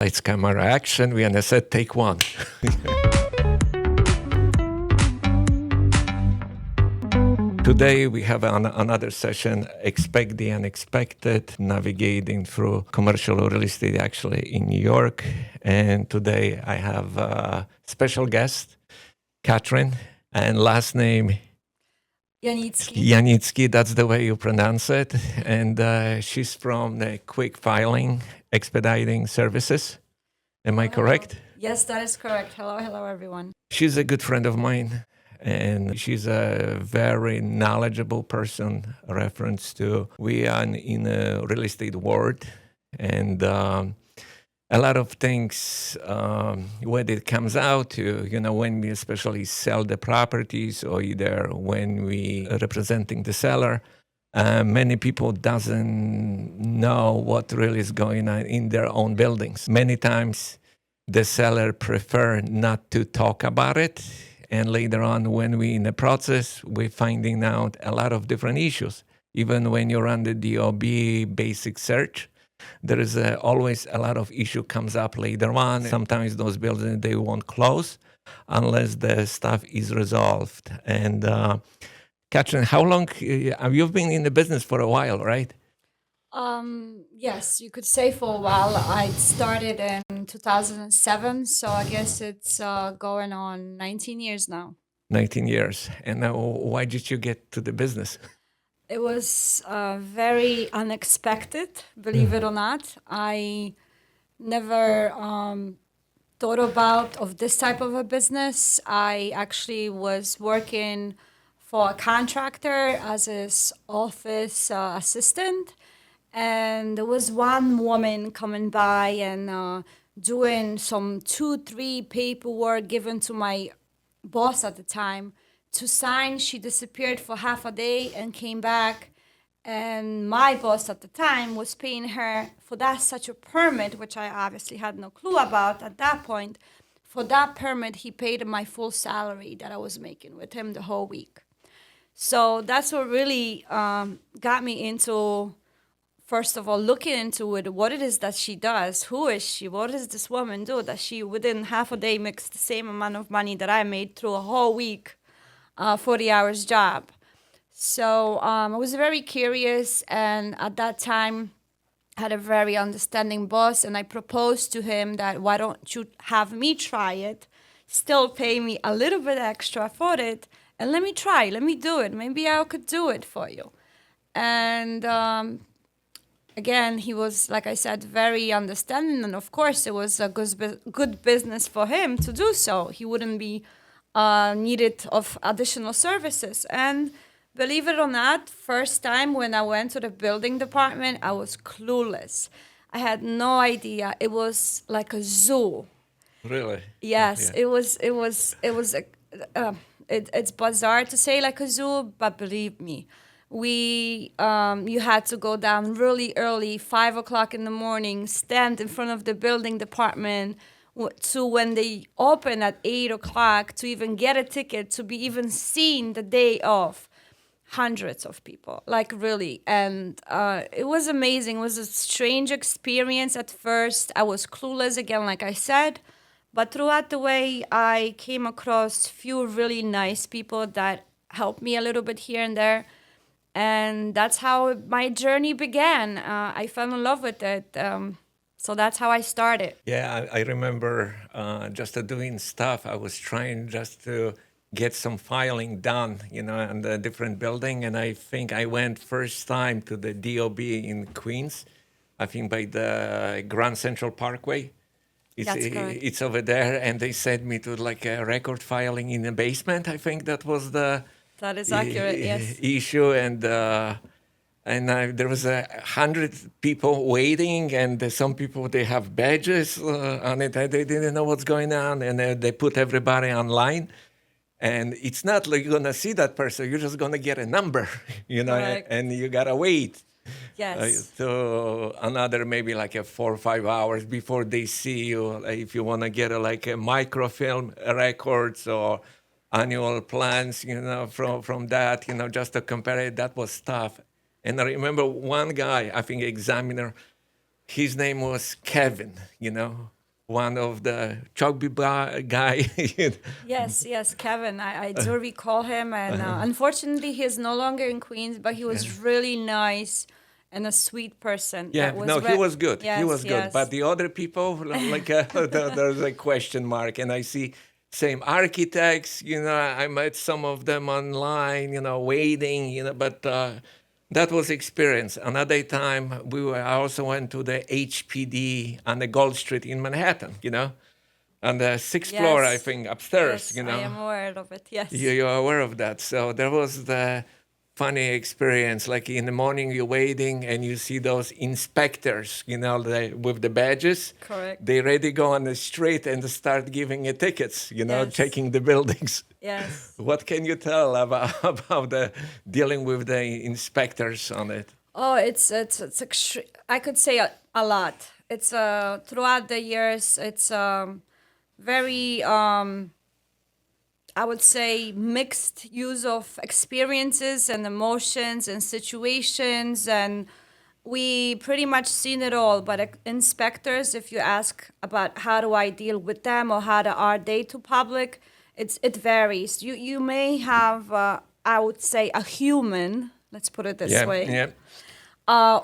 Lights, camera, action. We on the set, take one. Today we have another session, Expect the Unexpected, navigating through commercial real estate actually in New York. And today I have a special guest, Katherine, and last name Janicki, that's the way you pronounce it. And she's from the Quick Filing Expediting Services. Am I correct? Yes, that is correct. Hello, everyone. She's a good friend of mine, and she's a very knowledgeable person. Reference to we are in a real estate world, and a lot of things when it comes out to, when we especially sell the properties or either when we are representing the seller, many people doesn't know what really is going on in their own buildings. Many times the seller prefer not to talk about it. And later on, when we in the process, we're finding out a lot of different issues. Even when you run the DOB basic search, there is always a lot of issue comes up later on. Sometimes those buildings, they won't close unless the stuff is resolved. And Katherine, how long, you've been in the business for a while, right? Yes, you could say for a while. I started in 2007, so I guess it's going on 19 years now. 19 years. And why did you get to the business? It was very unexpected, believe it or not. I never thought about of this type of a business. I actually was working for a contractor as his office assistant. And there was one woman coming by and doing some 2-3 paperwork given to my boss at the time to sign. She disappeared for half a day and came back. And my boss at the time was paying her for that such a permit, which I obviously had no clue about at that point. For that permit, he paid my full salary that I was making with him the whole week. So that's what really got me into, first of all, looking into it, what it is that she does. Who is she? What does this woman do that she, within half a day, makes the same amount of money that I made through a whole week, 40 hours job? So I was very curious, and at that time, I had a very understanding boss, and I proposed to him that why don't you have me try it, still pay me a little bit extra for it, and let me try, let me do it. Maybe I could do it for you. And again, he was, like I said, very understanding, and of course, it was a good business for him to do so. He wouldn't be needed of additional services. And believe it or not, first time when I went to the building department, I was clueless. I had no idea. It was like a zoo. Really? Yes, Yeah. It's bizarre to say like a zoo, but believe me, you had to go down really early, 5 o'clock in the morning, stand in front of the building department to when they open at 8 o'clock to even get a ticket, to be even seen the day of. Hundreds of people, like really. And it was amazing. It was a strange experience at first. I was clueless again, like I said. But throughout the way, I came across few really nice people that helped me a little bit here and there. And that's how my journey began. I fell in love with it. So that's how I started. Yeah, I remember just doing stuff. I was trying just to get some filing done, in the different building. And I think I went first time to the DOB in Queens, I think by the Grand Central Parkway. That's correct. It's over there. And they sent me to like a record filing in the basement. I think that was the That is accurate, yes. issue. And there was 100 people waiting, and some people, they have badges on it. They didn't know what's going on, and they put everybody online. And it's not like you're going to see that person. You're just going to get a number, Correct. and you got to wait. Yes. So another maybe like 4 or 5 hours before they see you. If you want to get a microfilm records or annual plans, from that, just to compare it, that was tough. And I remember one guy, I think examiner, his name was Kevin, one of the chubby guy. Yes, Kevin. I do recall him, and unfortunately, he is no longer in Queens. But he was really nice and a sweet person. Yeah, That was no, he was good. He was good. Yes. But the other people, like, there's a question mark. And I see same architects, I met some of them online, waiting, but that was experience. Another time, I also went to the HPD on the Gold Street in Manhattan, on the sixth floor, I Yes. think, upstairs, Yes, I am aware of it. Yes. You're aware of that. So there was the funny experience. Like in the morning, you're waiting and you see those inspectors, with the badges. Correct. They ready go on the street and start giving you tickets, Yes. checking the buildings. Yes. What can you tell about the dealing with the inspectors on it? Oh, it's I could say a lot. It's throughout the years. It's very I would say mixed use of experiences and emotions and situations, and we pretty much seen it all. But inspectors, if you ask about how do I deal with them or are they to public, it varies. You may have I would say a human. Let's put it this way. Yeah.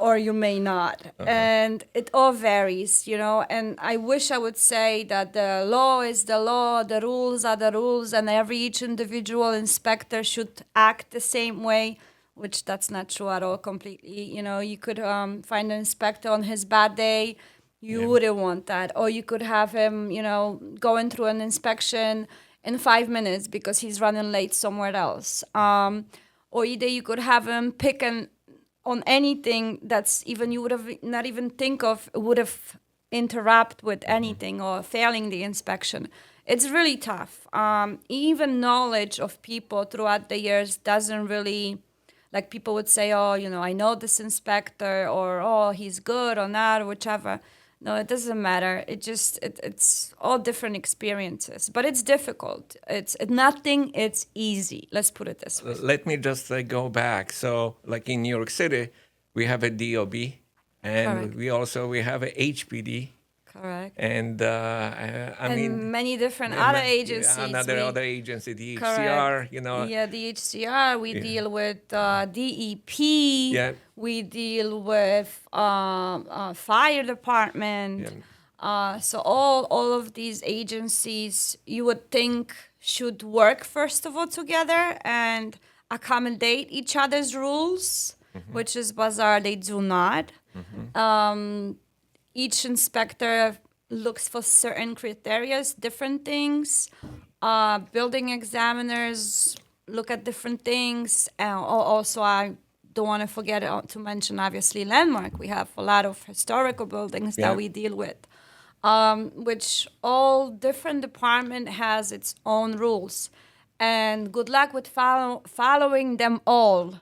Or you may not. And it all varies, And I wish I would say that the law is the law, the rules are the rules, and each individual inspector should act the same way, which that's not true at all completely. You could find an inspector on his bad day. You wouldn't want that. Or you could have him, going through an inspection in 5 minutes because he's running late somewhere else. Or either you could have him pick on anything that's even you would have not even think of would have interrupt with anything or failing the inspection. It's really tough. Even knowledge of people throughout the years doesn't really, like people would say, oh, I know this inspector, or oh, he's good or not, or whichever. No, it doesn't matter. It's all different experiences, but it's difficult. It's easy. Let's put it this way. Let me just go back. So, like in New York City, we have a DOB, and Correct. we have a HPD, Correct. and And mean many different other agencies. other agency, the Correct. HCR, Yeah, the HCR. We deal with DEP. Yeah. We deal with fire department. So all of these agencies, you would think, should work first of all together and accommodate each other's rules, which is bizarre. They do not. Each inspector looks for certain criteria, different things. Building examiners look at different things. Also, I don't want to forget to mention, obviously, landmark. We have a lot of historical buildings that we deal with, which all different department has its own rules. And good luck with following them all.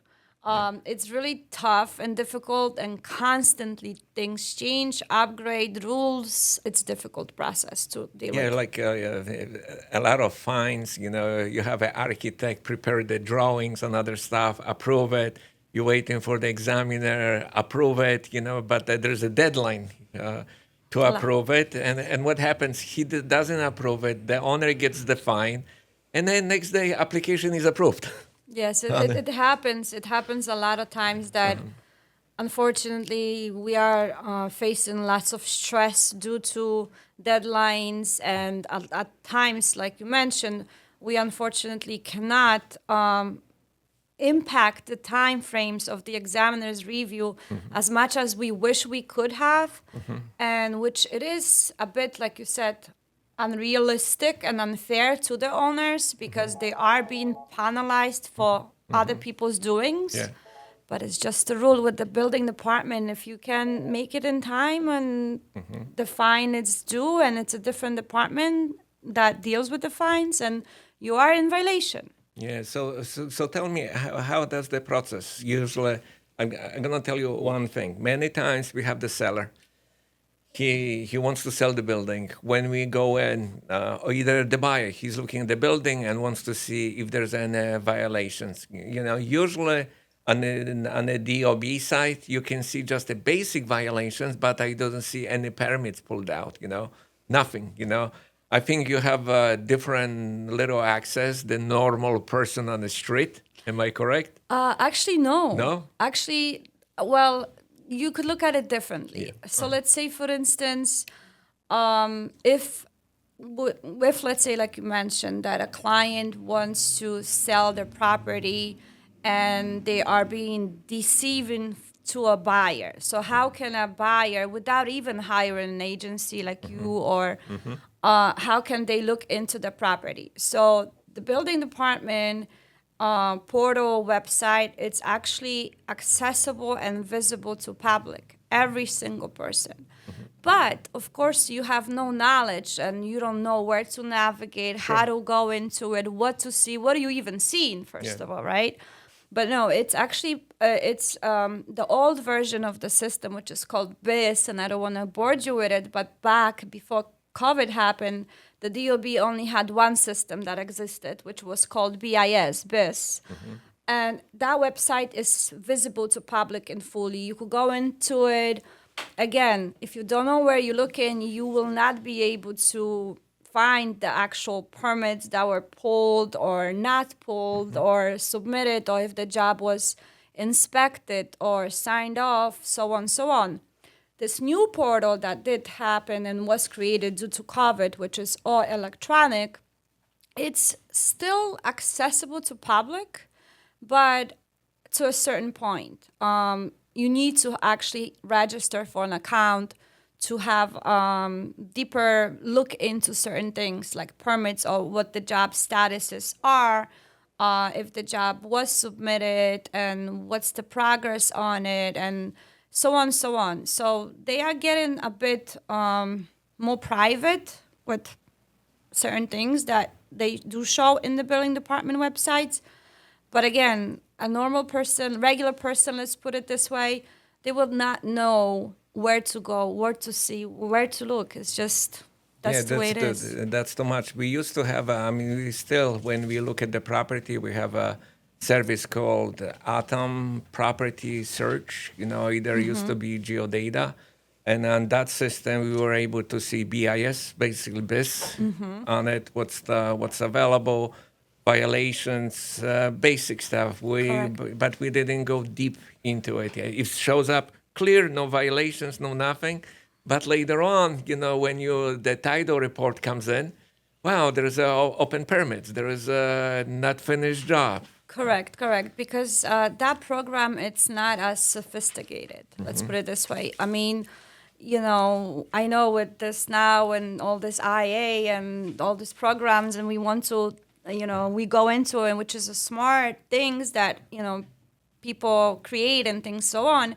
It's really tough and difficult, and constantly things change, upgrade rules. It's a difficult process to deal with. like a lot of fines. You have an architect prepare the drawings and other stuff, approve it. You're waiting for the examiner approve it. But there's a deadline to approve it, and what happens? He doesn't approve it. The owner gets the fine, and then next day application is approved. Yes, it happens. It happens a lot of times that, unfortunately, we are facing lots of stress due to deadlines, and at times, like you mentioned, we unfortunately cannot impact the time frames of the examiner's review as much as we wish we could have, and which it is a bit, like you said, unrealistic and unfair to the owners because they are being penalized for other people's doings. Yeah. But it's just the rule with the building department. If you can make it in time and the fine is due, and it's a different department that deals with the fines, and you are in violation. Yeah. So tell me, how does the process usually? I'm gonna tell you one thing. Many times we have the seller. He wants to sell the building. When we go in, or either the buyer, he's looking at the building and wants to see if there's any violations. Usually On the DOB site, you can see just the basic violations, but I don't see any permits pulled out, nothing, I think you have a different little access than normal person on the street. Am I correct? Actually, no. No? Actually, well, you could look at it differently. Yeah. So let's say, for instance, if let's say, like you mentioned, that a client wants to sell their property and they are being deceiving to a buyer. So how can a buyer, without even hiring an agency like you, or how can they look into the property? So the building department portal website, it's actually accessible and visible to public, every single person. But of course, you have no knowledge and you don't know where to navigate, how to go into it, what to see, what are you even seeing, first of all, right? But no, it's actually the old version of the system, which is called BIS, and I don't want to bore you with it. But back before COVID happened, the DOB only had one system that existed, which was called BIS. And that website is visible to public and fully. You could go into it. Again, if you don't know where you're looking, you will not be able to find the actual permits that were pulled or not pulled or submitted, or if the job was inspected or signed off, so on, so on. This new portal that did happen and was created due to COVID, which is all electronic, it's still accessible to public, but to a certain point. You need to actually register for an account to have deeper look into certain things like permits or what the job statuses are, if the job was submitted and what's the progress on it, and so on, so on. So they are getting a bit more private with certain things that they do show in the building department websites. But again, a normal person, regular person, let's put it this way, they will not know where to go, where to see, where to look. It's just, that's the way it is. That's too much. We used to have, we still, when we look at the property, we have a service called Atom Property Search. Either used to be Geodata. And on that system, we were able to see BIS, basically BIS, on it, what's available, violations, basic stuff. But we didn't go deep into it. It shows up clear, no violations, no nothing. But later on, when the title report comes in, wow, there's open permits. There is a not finished job. Correct. Because that program, it's not as sophisticated. Let's put it this way. I mean, I know with this now and all this IA and all these programs, and we want to, we go into it, which is a smart things that, people create and things so on.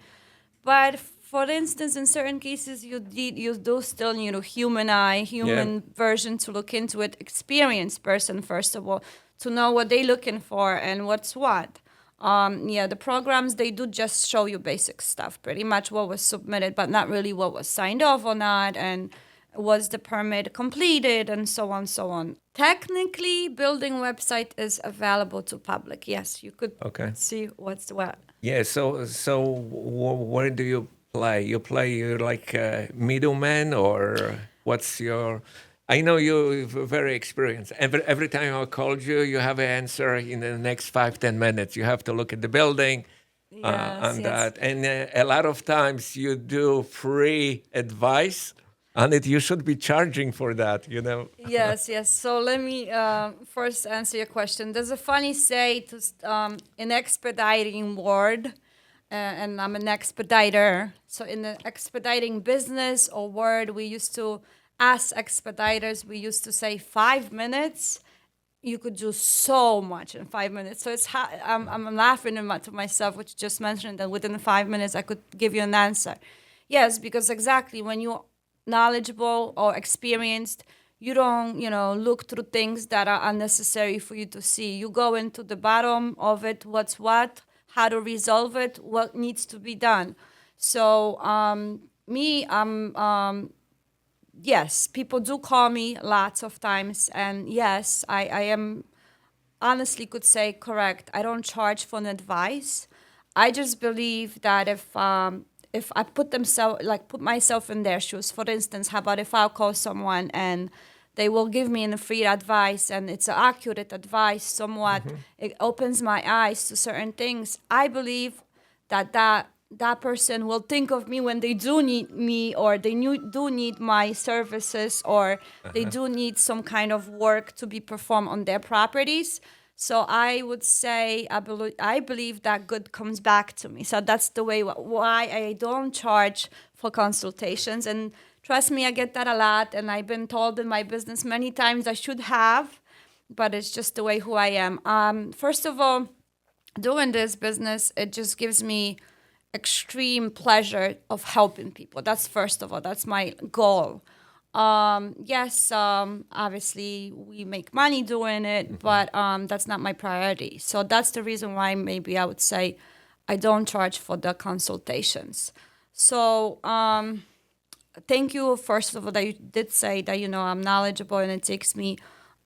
But for instance, in certain cases, you do still need a human version to look into it, experienced person, first of all, to know what they're looking for and what's what. The programs, they do just show you basic stuff, pretty much what was submitted, but not really what was signed off or not, and was the permit completed, and so on, so on. Technically, building website is available to public. Yes, you could see what's what. Yeah, so where do you play? You're like a middleman, or what's your... I know you're very experienced. Every time I called you, you have an answer in the next 5-10 minutes. You have to look at the building that. And a lot of times you do free advice on it. You should be charging for that, Yes. So let me first answer your question. There's a funny say to in expediting word, and I'm an expediter. So in the expediting business or word, we used to... As expeditors, we used to say 5 minutes. You could do so much in 5 minutes. So I'm laughing to myself, which just mentioned that within 5 minutes I could give you an answer. Yes, because exactly when you're knowledgeable or experienced, you don't, look through things that are unnecessary for you to see. You go into the bottom of it, what's what, how to resolve it, what needs to be done. So yes, people do call me lots of times, and yes, I am honestly could say correct. I don't charge for an advice. I just believe that if I put myself in their shoes, for instance, how about if I'll call someone and they will give me a free advice and it's accurate advice, somewhat it opens my eyes to certain things. I believe that person will think of me when they do need me, or they do need my services, or they do need some kind of work to be performed on their properties. So I would say I believe that good comes back to me. So that's the way why I don't charge for consultations. And trust me, I get that a lot. And I've been told in my business many times I should have, but it's just the way who I am. First of all, doing this business, it just gives me extreme pleasure of helping people. That's first of all, that's my goal. Yes, obviously we make money doing it, but that's not my priority. So that's the reason why maybe I would say I don't charge for the consultations. So thank you, first of all, that you did say that, I'm knowledgeable and it takes me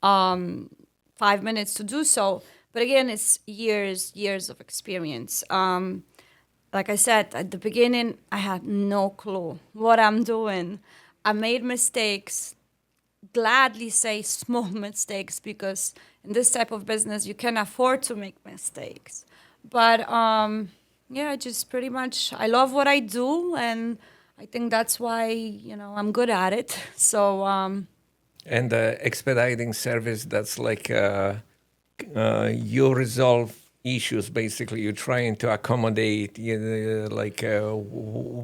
5 minutes to do so. But again, it's years of experience. Like I said, at the beginning, I had no clue what I'm doing. I made mistakes, gladly say small mistakes, because in this type of business, you can afford to make mistakes. But yeah, just pretty much, I love what I do, and I think that's why, I'm good at it. So, And the expediting service, that's like you resolve issues. Basically, you're trying to accommodate,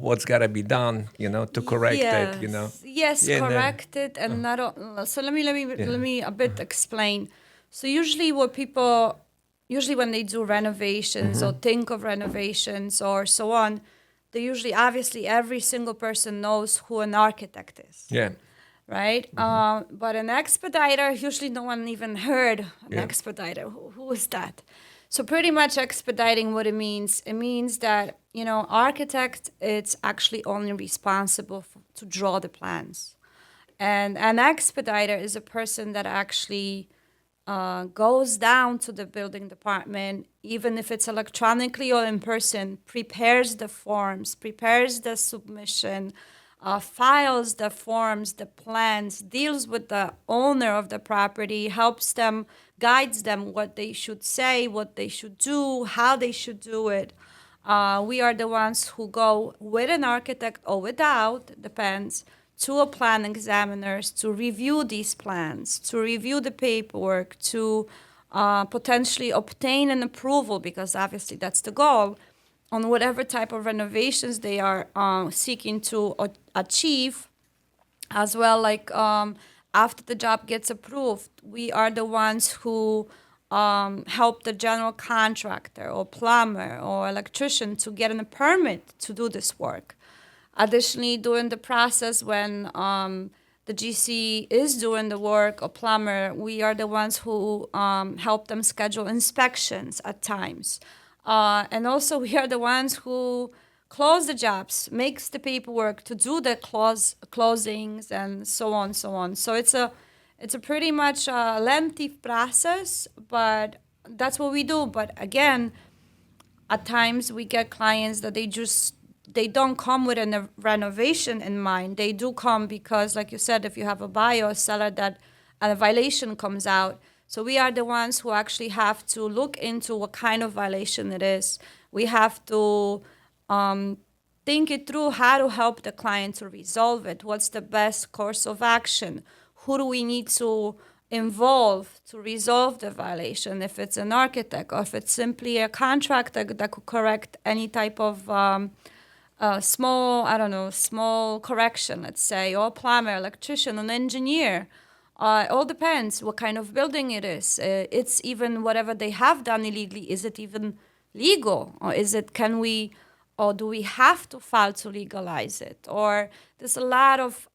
what's got to be done, to correct it, Yes, Yeah, no. correct it, and not. So let me a bit explain. So usually, when they do renovations or think of renovations or so on, they usually, obviously, every single person knows who an architect is. Yeah. Right? But an expediter, usually no one even heard an Yeah. expediter. Who is that? So pretty much expediting, what it means that, architect, it's actually only responsible to draw the plans. And an expediter is a person that actually goes down to the building department, even if it's electronically or in person, prepares the forms, prepares the submission, files the forms, the plans, deals with the owner of the property, helps them, guides them what they should say, what they should do, how they should do it. We are the ones who go with an architect or without, depends, to a plan examiners to review these plans, to review the paperwork, to potentially obtain an approval, because obviously that's the goal, on whatever type of renovations they are seeking to achieve. As well, like after the job gets approved, we are the ones who help the general contractor or plumber or electrician to get a permit to do this work. Additionally, during the process when the GC is doing the work, or plumber, we are the ones who help them schedule inspections at times. And also, we are the ones who close the jobs, makes the paperwork to do the closings, and so on, so on. So it's a pretty much lengthy process, but that's what we do. But again, at times we get clients that they don't come with a renovation in mind. They do come because, like you said, if you have a buyer or seller that a violation comes out, so we are the ones who actually have to look into what kind of violation it is. We have to think it through, how to help the client to resolve it. What's the best course of action? Who do we need to involve to resolve the violation? If it's an architect, or if it's simply a contractor that could correct any type of small correction, let's say, or plumber, electrician, an engineer. It all depends what kind of building it is. It's even whatever they have done illegally, is it even legal? Or do we have to file to legalize it? Or there's a lot of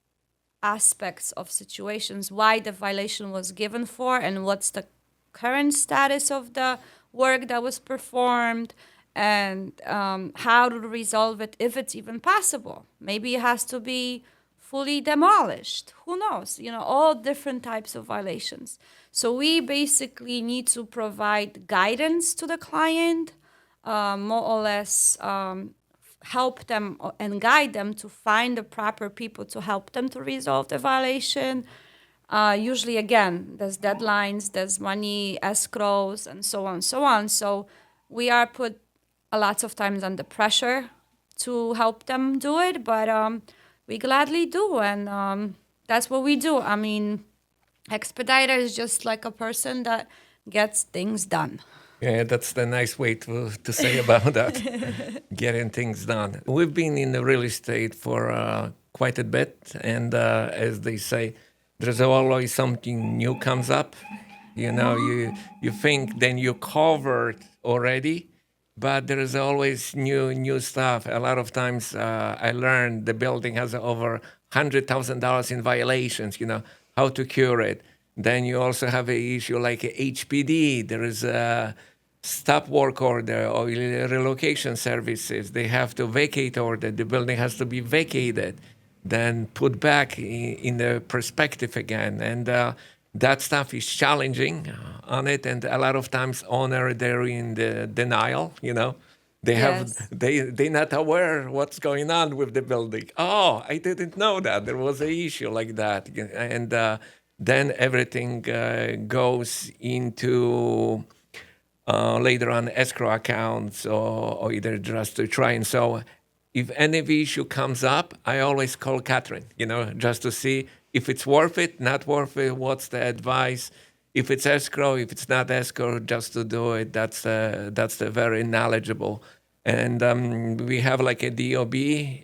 aspects of situations why the violation was given for, and what's the current status of the work that was performed, and how to resolve it, if it's even possible. Maybe it has to be fully demolished. Who knows? All different types of violations. So we basically need to provide guidance to the client, more or less help them and guide them to find the proper people to help them to resolve the violation. Usually, again, there's deadlines, there's money, escrows, and so on, so on. So we are put a lot of times under pressure to help them do it, but we gladly do, and that's what we do. I mean, expediter is just like a person that gets things done. Yeah, that's the nice way to say about that, getting things done. We've been in the real estate for quite a bit, and as they say, there's always something new comes up. You know, you think then you're covered already, but there is always new stuff. A lot of times, I learned the building has over $100,000 in violations. You know how to cure it. Then you also have an issue like HPD. There is a stop work order or relocation services. They have to vacate order. The building has to be vacated, then put back in the perspective again. And that stuff is challenging on it. And a lot of times owner, they're in the denial, you know. Yes. They're not aware what's going on with the building. Oh, I didn't know that there was an issue like that. And then everything goes into later on escrow accounts or either just to try. And so if any issue comes up, I always call Katherine, you know, just to see if it's worth it, not worth it, what's the advice. If it's escrow, if it's not escrow, just to do it. That's the very knowledgeable. And we have like a DOB,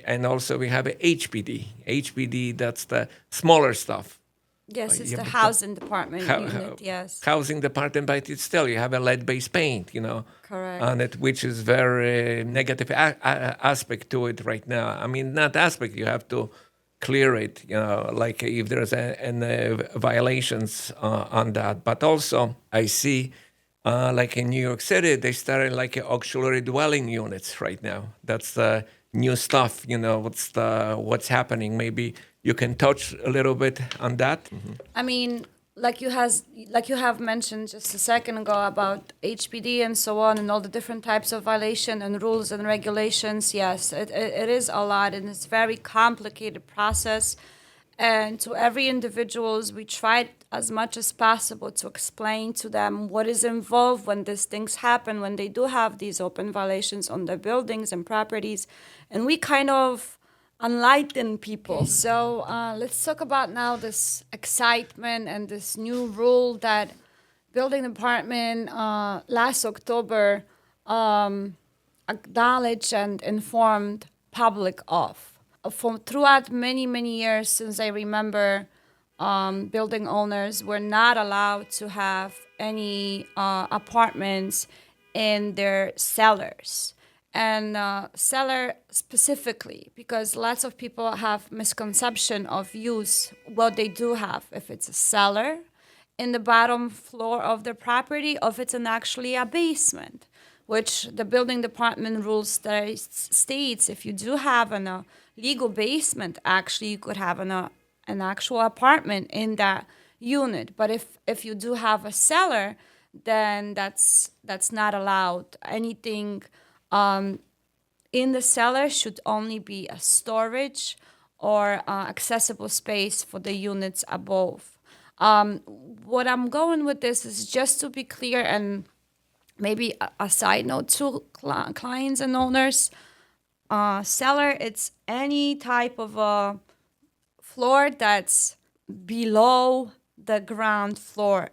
and also we have a HPD. HPD, that's the smaller stuff. Yes, it's Yeah, the but housing department unit, yes. Housing department, but it's still, you have a lead-based paint, you know, Correct. on it, which is very negative aspect to it right now. I mean, not aspect, you have to clear it, you know, like if there's any violations on that. But also, I see, like in New York City, they started like auxiliary dwelling units right now. That's the new stuff, you know, what's happening. Maybe you can touch a little bit on that. I mean, like you have mentioned just a second ago about HPD and so on, and all the different types of violation and rules and regulations. Yes, it is a lot, and it's a very complicated process. And to every individuals, we try as much as possible to explain to them what is involved when these things happen, when they do have these open violations on their buildings and properties, and we kind of enlighten people. So let's talk about now this excitement and this new rule that building department last October acknowledged and informed public of. Throughout many years since I remember, building owners were not allowed to have any apartments in their cellars. And cellar specifically, because lots of people have misconception of use what they do have, if it's a cellar in the bottom floor of the property, or if it's actually a basement, which the building department rules states if you do have a legal basement, actually you could have an actual apartment in that unit. But if you do have a cellar, then that's not allowed. Anything in the cellar should only be a storage or accessible space for the units above. What I'm going with this is just to be clear, and maybe a side note to clients and owners. Cellar, it's any type of a floor that's below the ground floor.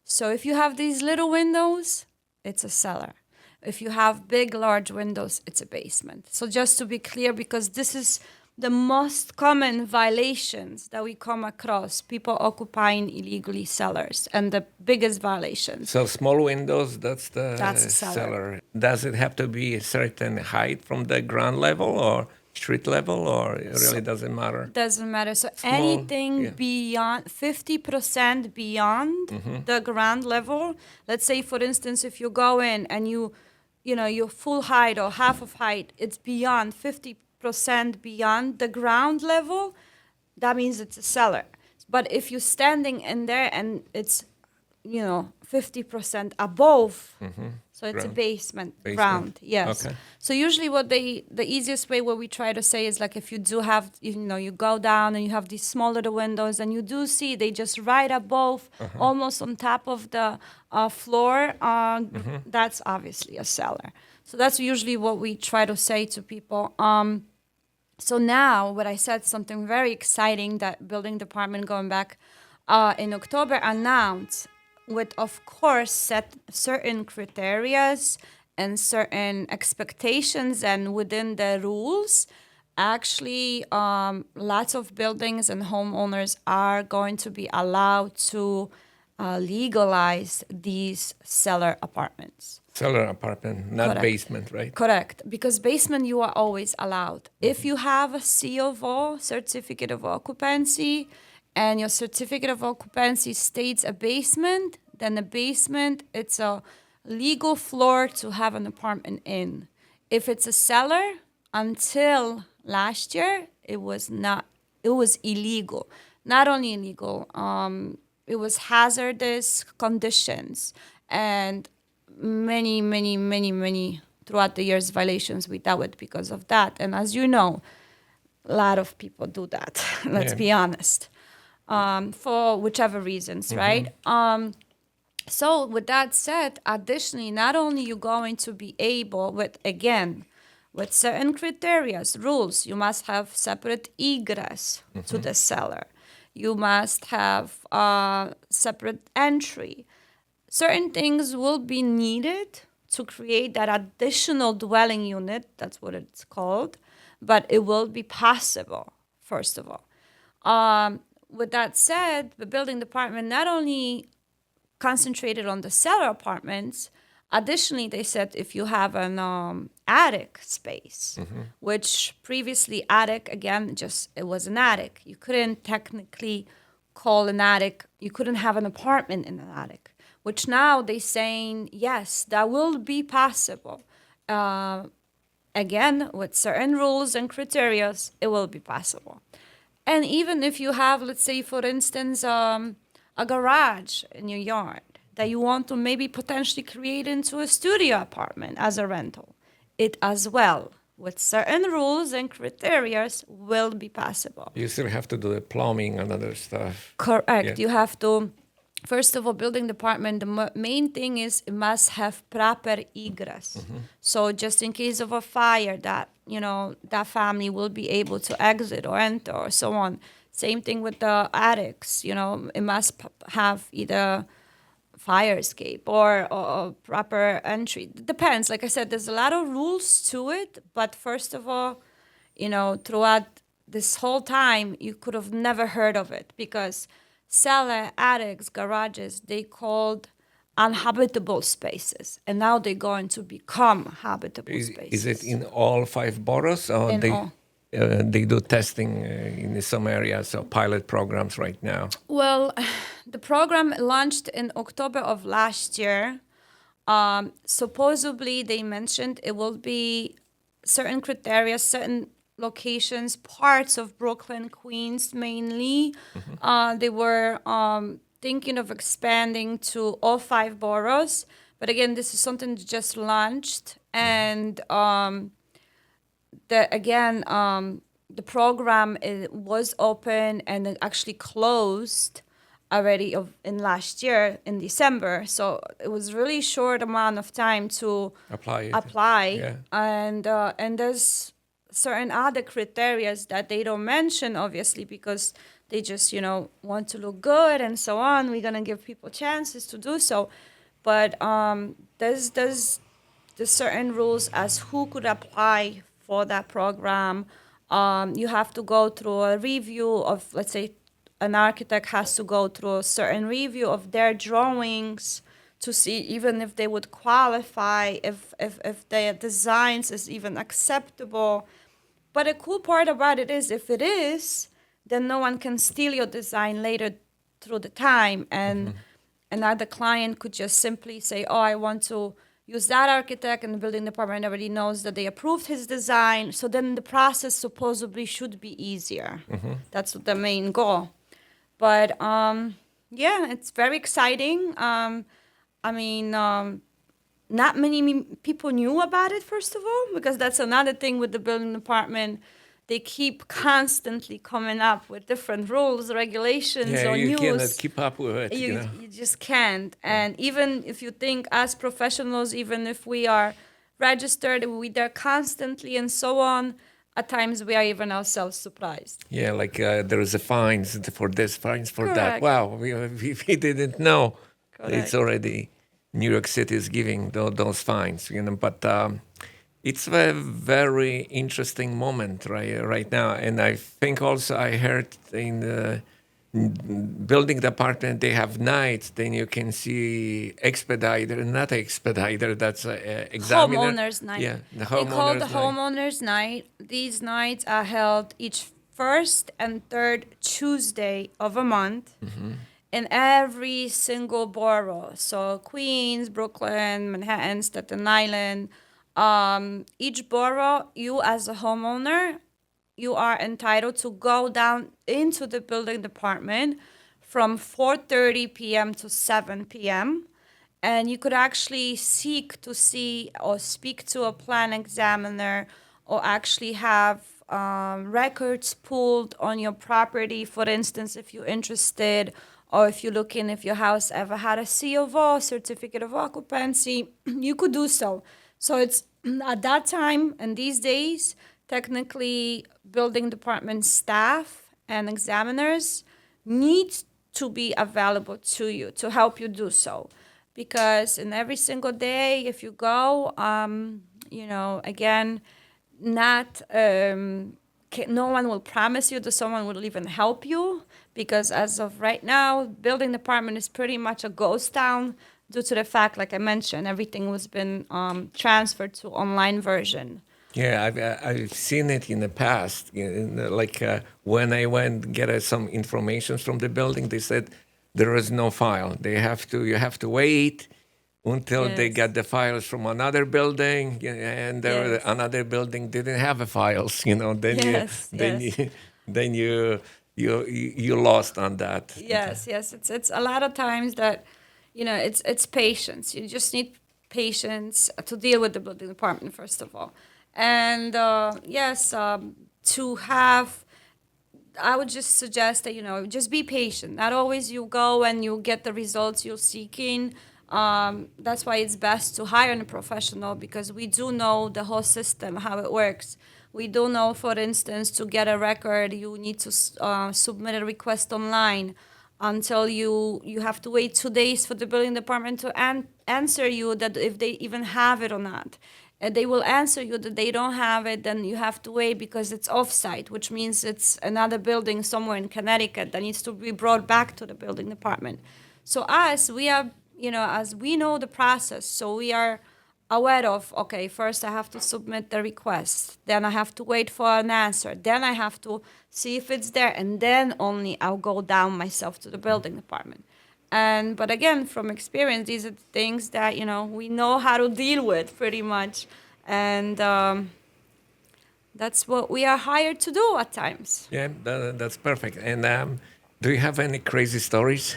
So if you have these little windows, it's a cellar. If you have big, large windows, it's a basement. So just to be clear, because this is the most common violations that we come across, people occupying illegally cellars, and the biggest violations. So small windows, that's the That's a cellar. Does it have to be a certain height from the ground level or street level, or it really doesn't matter? Doesn't matter. So Small, anything yeah. beyond 50% beyond the ground level. Let's say, for instance, if you go in and your full height or half of height, it's beyond 50% beyond the ground level, that means it's a cellar. But if you're standing in there and it's 50% above. So it's a Ground. basement, Basement. ground, yes. Okay. So usually the easiest way what we try to say is like if you do have, you go down and you have these small little windows and you do see they just right above, almost on top of the floor, that's obviously a cellar. So that's usually what we try to say to people. So now, what I said, something very exciting that building department going back in October announced with, of course, set certain criterias and certain expectations and within the rules. Actually, lots of buildings and homeowners are going to be allowed to legalize these cellar apartments. Cellar apartment, not Correct. basement, right? Correct, because basement you are always allowed. If you have a C of O, certificate of occupancy, and your certificate of occupancy states a basement, then a basement, it's a legal floor to have an apartment in. If it's a cellar, until last year, it was not, it was illegal. Not only illegal, it was hazardous conditions. And many throughout the years violations we dealt with because of that. And as you know, a lot of people do that. Let's Yeah. be honest, for whichever reasons, right? So with that said, additionally, not only you going to be able with certain criteria, rules, you must have separate egress to the cellar. You must have separate entry. Certain things will be needed to create that additional dwelling unit, that's what it's called, but it will be possible, first of all. With that said, the building department not only concentrated on the cellar apartments, additionally, they said if you have an attic space, which previously attic, again, just it was an attic. You couldn't technically call an attic, you couldn't have an apartment in an attic. Which now they're saying, yes, that will be possible. Again, with certain rules and criteria, it will be possible. And even if you have, let's say, for instance, a garage in your yard that you want to maybe potentially create into a studio apartment as a rental, it as well, with certain rules and criteria, will be possible. You still have to do the plumbing and other stuff. Correct. Yeah. You have to, first of all, building department, the main thing is it must have proper egress. So just in case of a fire, that, that family will be able to exit or enter or so on. Same thing with the attics, it must have either fire escape or proper entry. It depends. Like I said, there's a lot of rules to it, but first of all, throughout this whole time, you could have never heard of it because cellar, attics, garages, they called uninhabitable spaces, and now they're going to become habitable spaces. Is it in all 5 boroughs, or In they all. They do testing in some areas, so pilot programs right now? Well, the program launched in October of last year. Supposedly, they mentioned it will be certain criteria, certain locations, parts of Brooklyn, Queens mainly. They were thinking of expanding to all 5 boroughs. But again, this is something that just launched. And the program was open and it actually closed already in last year in December. So it was really short amount of time to apply. Yeah. And there's certain other criteria that they don't mention, obviously, because they just, want to look good and so on. We're going to give people chances to do so. But there's certain rules as who could apply for that program. You have to go through a review of, let's say, an architect has to go through a certain review of their drawings to see even if they would qualify, if their designs is even acceptable. But the cool part about it is if it is, then no one can steal your design later through the time. And another client could just simply say, oh, I want to use that architect, and the building department already knows that they approved his design. So then the process supposedly should be easier. That's the main goal. But Yeah, it's very exciting. I mean, not many people knew about it, first of all, because that's another thing with the building department. They keep constantly coming up with different rules, regulations, Yeah, or you cannot news. keep up with it, you know. You just can't. And even if you think as professionals, even if we are registered, we there constantly and so on, at times we are even ourselves surprised. Yeah, like there is a fines for this, fines for that. Correct. Wow, we didn't know. It's Correct. already New York City is giving those fines, you know. But it's a very interesting moment right now, and I think also I heard in the building department they have nights. Then you can see expediter, not expediter. That's examiner. Homeowners night. Yeah, the They call the homeowners night. homeowners night. These nights are held each first and third Tuesday of a month in every single borough. So Queens, Brooklyn, Manhattan, Staten Island. Each borough, you as a homeowner, you are entitled to go down into the building department from 4:30 p.m. to 7 p.m. And you could actually seek to see or speak to a plan examiner or actually have records pulled on your property. For instance, if you're interested or if you're looking if your house ever had a C of O, certificate of occupancy, you could do so. So it's at that time and these days, technically building department staff and examiners need to be available to you to help you do so. Because in every single day, if you go, again, not no one will promise you that someone will even help you because as of right now, building department is pretty much a ghost town due to the fact, like I mentioned, everything was been transferred to online version. Yeah, I've seen it in the past. You know, like when I went get some information from the building, they said there is no file. You have to wait until they Yes. got the files from another building, and Yes. another building didn't have the files. You know, Yes. then Yes. you then you lost on that. Yes, yes. It's a lot of times that, it's patience. You just need patience to deal with the building department first of all, and yes, to have. I would just suggest that just be patient. Not always you go and you get the results you're seeking. That's why it's best to hire a professional because we do know the whole system how it works. We do know, for instance, to get a record, you need to submit a request online until you have to wait 2 days for the building department to answer you that if they even have it or not. And they will answer you that they don't have it, then you have to wait because it's offsite, which means it's another building somewhere in Connecticut that needs to be brought back to the building department. So us, we are, as we know the process, so we are aware of, okay, first I have to submit the request, then I have to wait for an answer, then I have to see if it's there, and then only I'll go down myself to the building department. And but again, from experience, these are the things that we know how to deal with pretty much, and that's what we are hired to do at times. Yeah, that's perfect. And do you have any crazy stories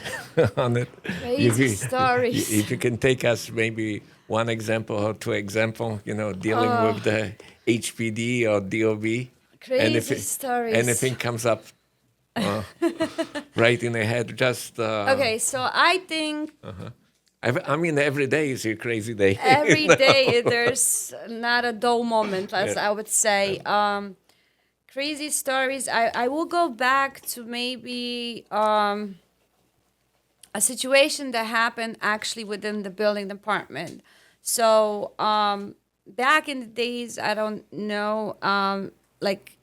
on it? Crazy stories. If you can take us maybe one example or two example, dealing with the HPD or DOB, and if Crazy stories. anything comes up uh, right in the head, just Okay, so I think I mean, every day is your crazy day. every day there's not a dull moment, as Yeah. I would say. Crazy stories. I will go back to maybe a situation that happened actually within the building department. So back in the days, I don't know,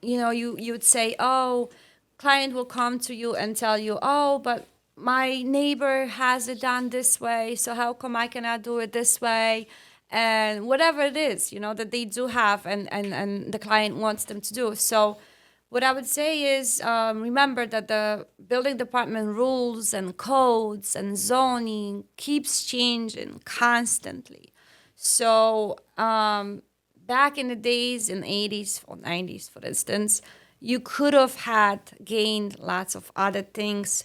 you would say, oh, client will come to you and tell you, oh, but my neighbor has it done this way, so how come I cannot do it this way? And whatever it is, that they do have and the client wants them to do. So what I would say is remember that the building department rules and codes and zoning keeps changing constantly. So back in the days in 80s or 90s, for instance, you could have had gained lots of other things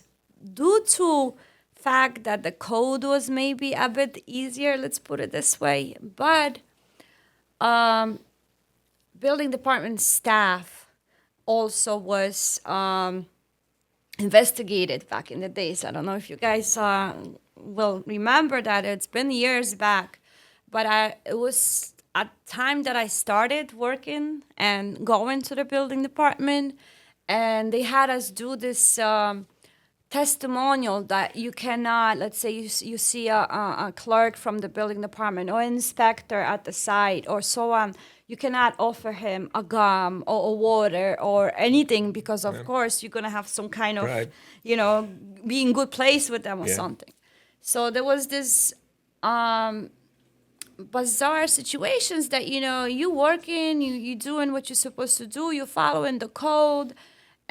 due to fact that the code was maybe a bit easier, let's put it this way. But building department staff also was investigated back in the days. I don't know if you guys will remember that. It's been years back, but it was a time that I started working and going to the building department, and they had us do this testimonial that you cannot, let's say you see a clerk from the building department or inspector at the site or so on, you cannot offer him a gum or a water or anything because of course you're going to have some kind of, Right. be in good place with them or Yeah. something. So there was this bizarre situations that, you working, you doing what you're supposed to do, you following the code,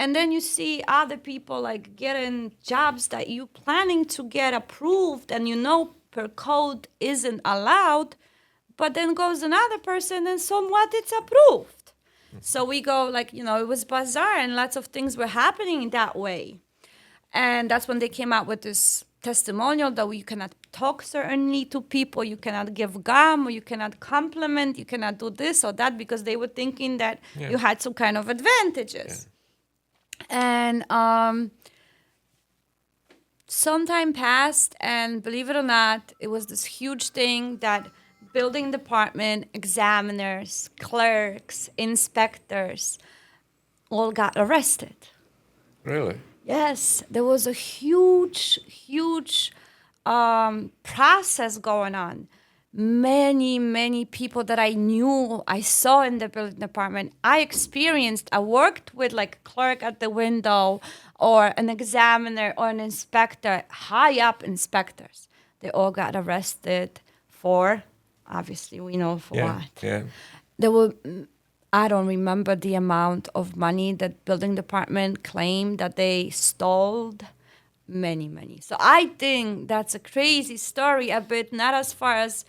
and then you see other people like getting jobs that you planning to get approved and per code isn't allowed, but then goes another person and somewhat it's approved. So we go like, it was bizarre and lots of things were happening that way. And that's when they came out with this testimonial that you cannot talk certainly to people, you cannot give gum, or you cannot compliment, you cannot do this or that, because they were thinking that you had some kind of advantages. And some time passed, and believe it or not, it was this huge thing that building department examiners, clerks, inspectors all got arrested. Really? Yes, there was a huge process going on. Many people that I knew, I saw in the building department, I worked with like a clerk at the window or an examiner or an inspector, high up inspectors. They all got arrested for, obviously we know for what. Yeah. There were, I don't remember the amount of money that building department claimed that they stole. Many. So I think that's a crazy story a bit, not as far as,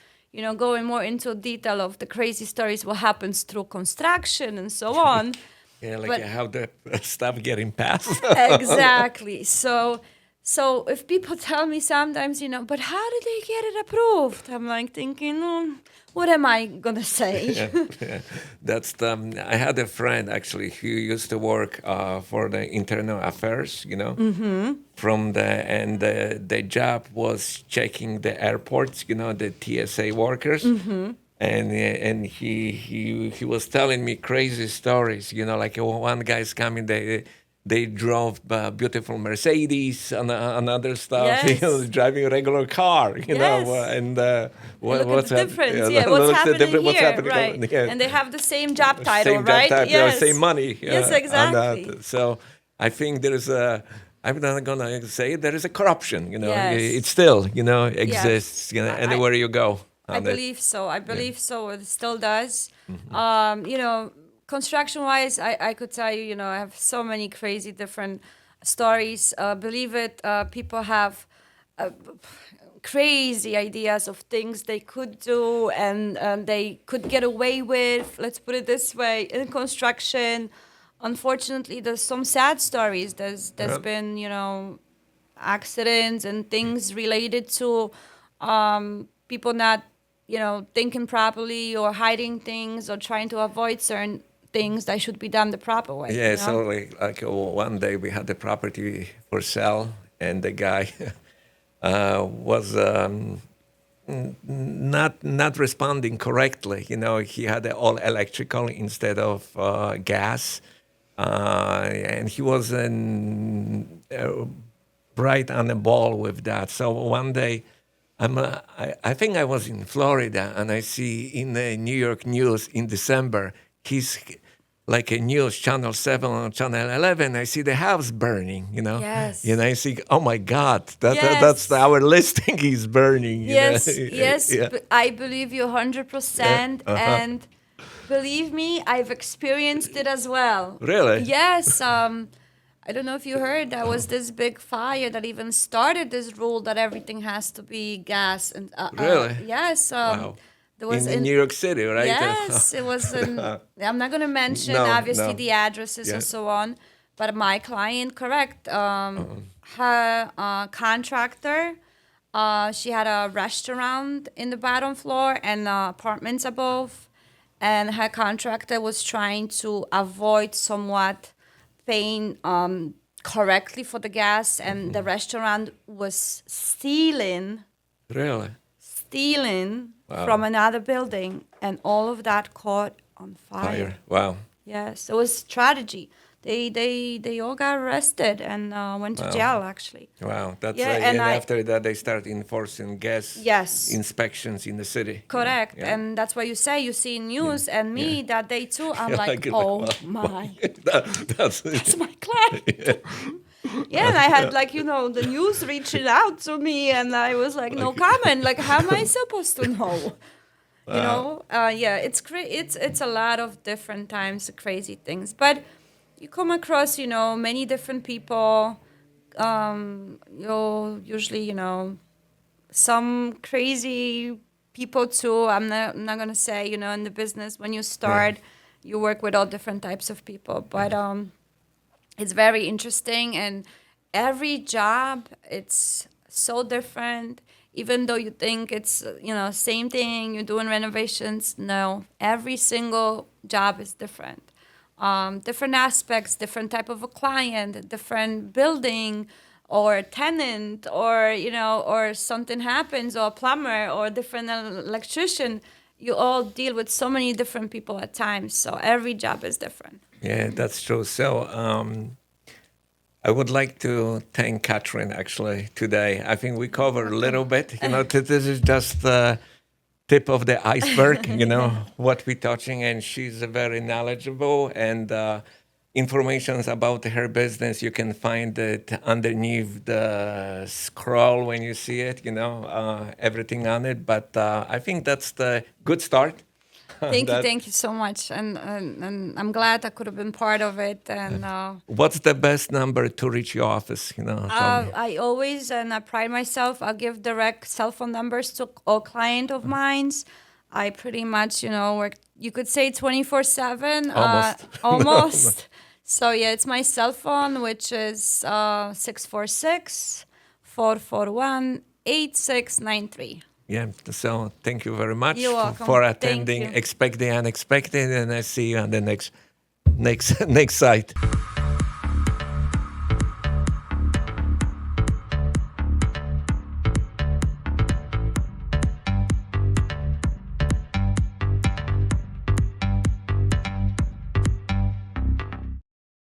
going more into detail of the crazy stories, what happens through construction and so on. Yeah, like But- how the stuff getting passed. Exactly. So if people tell me sometimes, but how did they get it approved? I'm like thinking, what am I gonna say? Yeah. That's I had a friend actually who used to work for the internal affairs, from the job was checking the airports, the TSA workers. And he was telling me crazy stories, like one guy's coming, they drove beautiful Mercedes and other stuff, Yes. driving a regular car, Yes. and Look what's at the difference. Yeah, look what's at the happening difference, here, what's happening, right? yeah. And they have the same job title, Same right? job type, Yes. same money. Yes, on that. exactly. So I think there is I'm not gonna say there is a corruption. Yes. It still exists. I- Anywhere you go. I believe so. I believe so. It still does. Construction-wise, I could tell you, I have so many crazy different stories. Believe it, people have crazy ideas of things they could do and they could get away with. Let's put it this way: in construction, unfortunately, there's some sad stories. There's been, accidents and things related to people not, thinking properly or hiding things or trying to avoid certain things that should be done the proper way. Yeah. So like one day we had the property for sale, and the guy was not responding correctly. He had all electrical instead of gas, and he wasn't right on the ball with that. So one day, I think I was in Florida, and I see in the New York news in December, he's like a news, Channel 7 or Channel 11, I see the house burning, Yes. I see, oh my God, Yes. that's our listing is burning. Yes, Yeah. I believe you 100%. And believe me, I've experienced it as well. Really? Yes. I don't know if you heard, there was this big fire that even started this rule that everything has to be gas. And Really? yes. Wow. There was in New York City, right? Yes, it was. I'm not going to mention No, obviously no. the addresses Yeah. and so on, but my client, correct, her contractor, she had a restaurant in the bottom floor and apartments above, and her contractor was trying to avoid somewhat paying correctly for the gas, and the restaurant was Really? stealing Wow. from another building, and all of that caught on fire. Fire. Wow. Yes, it was strategy. They all got arrested and went to jail, actually. Wow. That's Yeah, and after that they start enforcing gas Yes. inspections in the city. Correct. Yeah. And that's why you say you see news and me that day too. I'm like, like, oh wow. my, That's it's my client. Yeah, and I had like, the news reaching out to me, and I was like, no comment. Like, how am I supposed to know? Yeah, it's a lot of different times, crazy things. But you come across, many different people. You'll usually, some crazy people too. I'm not gonna say, in the business when you start, you work with all different types of people. But it's very interesting, and every job it's so different. Even though you think it's same thing, you're doing renovations, no, every single job is different. Different aspects, different type of a client, different building or tenant, or or something happens, or a plumber or different electrician. You all deal with so many different people at times, so every job is different. Yeah, that's true. So I would like to thank Katherine actually today. I think we covered a little bit. This is just the tip of the iceberg, what we're touching. And she's very knowledgeable, and information about her business, you can find it underneath the scroll when you see it, everything on it. But I think that's the good start. Thank you so much, and I'm glad I could have been part of it. And what's the best number to reach your office? Tell me. I always, and I pride myself, I give direct cell phone numbers to all client of mine. I pretty much, work. You could say 24/7. Almost. Almost. So yeah, it's my cell phone, which is 646-441-8693. Yeah, so thank you very much You're welcome. for Thank attending you. Expect the Unexpected, and I see you on the next site.